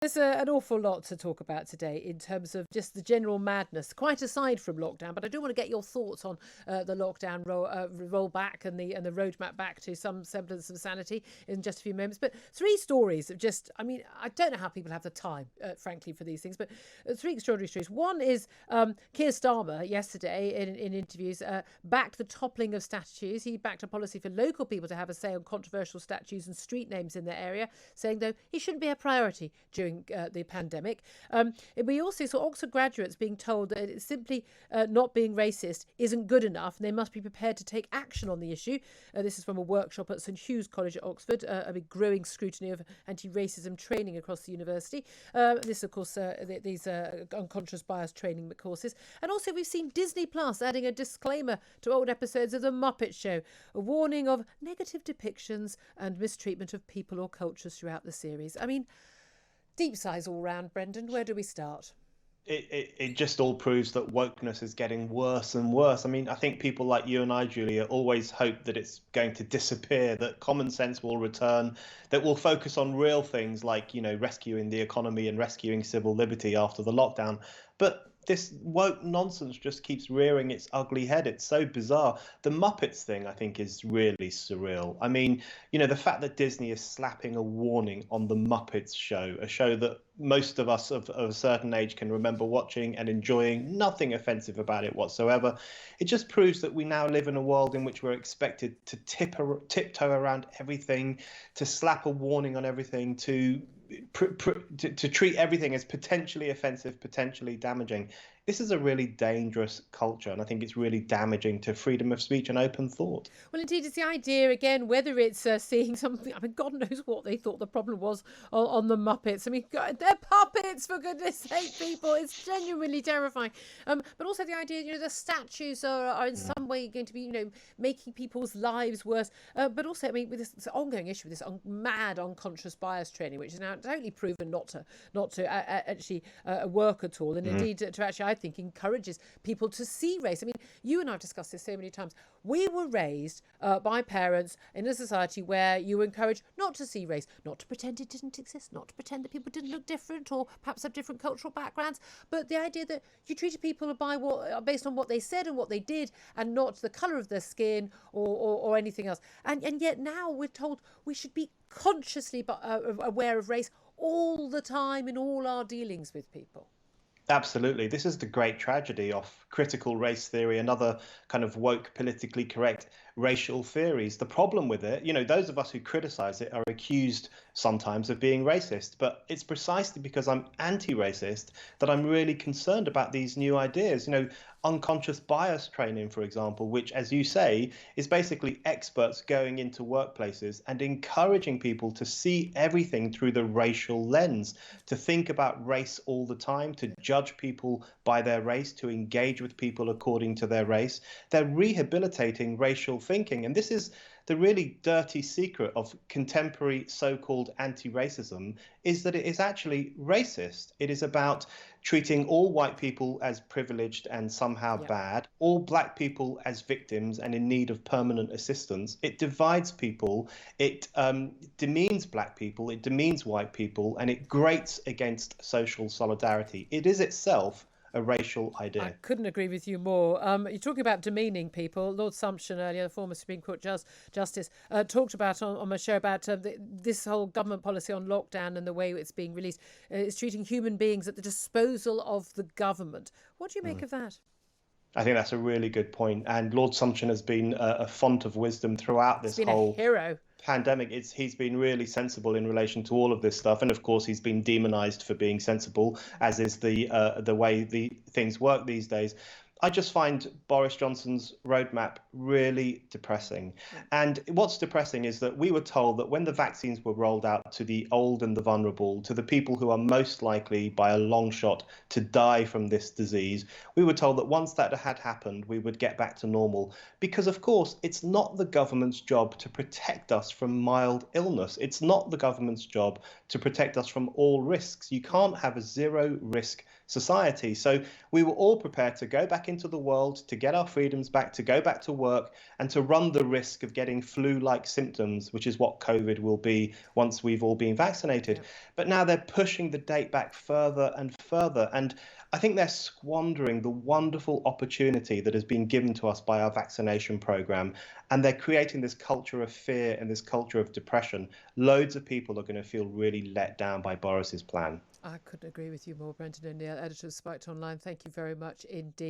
There's an awful lot to talk about today in terms of just the general madness, quite aside from lockdown. But I do want to get your thoughts on the lockdown roll back and the roadmap back to some semblance of sanity in just a few moments. But three stories of just, I mean, I don't know how people have the time, frankly, for these things. But three extraordinary stories. One is Keir Starmer yesterday in interviews backed the toppling of statues. He backed a policy for local people to have a say on controversial statues and street names in their area, saying, though, it shouldn't be a priority during the pandemic. We also saw Oxford graduates being told that it's simply not being racist isn't good enough, and they must be prepared to take action on the issue. This is from a workshop at St Hugh's College at Oxford, amid growing scrutiny of anti-racism training across the university. This, of course, these unconscious bias training courses. And also we've seen Disney Plus adding a disclaimer to old episodes of The Muppet Show, a warning of negative depictions and mistreatment of people or cultures throughout the series. I mean, deep sighs all round, Brendan. Where do we start? It just all proves that wokeness is getting worse and worse. I mean, I think people like you and I, Julia, always hope that it's going to disappear, that common sense will return, that we'll focus on real things like, rescuing the economy and rescuing civil liberty after the lockdown. But this woke nonsense just keeps rearing its ugly head. It's so bizarre. The Muppets thing, I think, is really surreal. I mean, the fact that Disney is slapping a warning on the Muppets show, a show that most of us of a certain age can remember watching and enjoying, nothing offensive about it whatsoever. It just proves that we now live in a world in which we're expected to tiptoe around everything, to slap a warning on everything, to treat everything as potentially offensive, potentially damaging. This is a really dangerous culture, and I think it's really damaging to freedom of speech and open thought. Well, indeed, it's the idea, again, whether it's seeing something, I mean, God knows what they thought the problem was on the Muppets. I mean, God, they're puppets, for goodness sake, people. It's genuinely terrifying. But also the idea, the statues are in some way going to be, making people's lives worse. But also, I mean, with this ongoing issue with this mad unconscious bias training, which is now totally proven not to actually work at all. And indeed, to actually, I think, encourages people to see race. I mean, you and I have discussed this so many times. We were raised by parents in a society where you were encouraged not to see race, not to pretend it didn't exist, not to pretend that people didn't look different or perhaps have different cultural backgrounds, but the idea that you treated people based on what they said and what they did, and not the colour of their skin or anything else. And yet now we're told we should be consciously aware of race all the time in all our dealings with people. Absolutely. This is the great tragedy of critical race theory and other kind of woke, politically correct racial theories. The problem with it, those of us who criticize it are accused sometimes of being racist, but it's precisely because I'm anti-racist that I'm really concerned about these new ideas. Unconscious bias training, for example, which, as you say, is basically experts going into workplaces and encouraging people to see everything through the racial lens, to think about race all the time, to judge people by their race, to engage with people according to their race. They're rehabilitating racial thinking. And this is the really dirty secret of contemporary so-called anti-racism, is that it is actually racist. It is about treating all white people as privileged and somehow bad, all black people as victims and in need of permanent assistance. It divides people, it demeans black people, it demeans white people, and it grates against social solidarity. It is itself a racial idea. I couldn't agree with you more. You're talking about demeaning people. Lord Sumption earlier, the former Supreme Court Justice, talked about on my show about this whole government policy on lockdown and the way it's being released. It's treating human beings at the disposal of the government. What do you make of that? I think that's a really good point. And Lord Sumption has been a font of wisdom throughout this whole pandemic. He's been really sensible in relation to all of this stuff, and of course he's been demonized for being sensible, as is the way the things work these days. I just find Boris Johnson's roadmap really depressing. And what's depressing is that we were told that when the vaccines were rolled out to the old and the vulnerable, to the people who are most likely by a long shot to die from this disease, we were told that once that had happened, we would get back to normal. Because, of course, it's not the government's job to protect us from mild illness. It's not the government's job to protect us from all risks. You can't have a zero risk society. So we were all prepared to go back into the world, to get our freedoms back, to go back to work, and to run the risk of getting flu-like symptoms, which is what COVID will be once we've all been vaccinated. Yep. But now they're pushing the date back further and further. And I think they're squandering the wonderful opportunity that has been given to us by our vaccination program. And they're creating this culture of fear and this culture of depression. Loads of people are going to feel really let down by Boris's plan. I couldn't agree with you more, Brendan, and the editor of Spiked Online. Thank you very much indeed.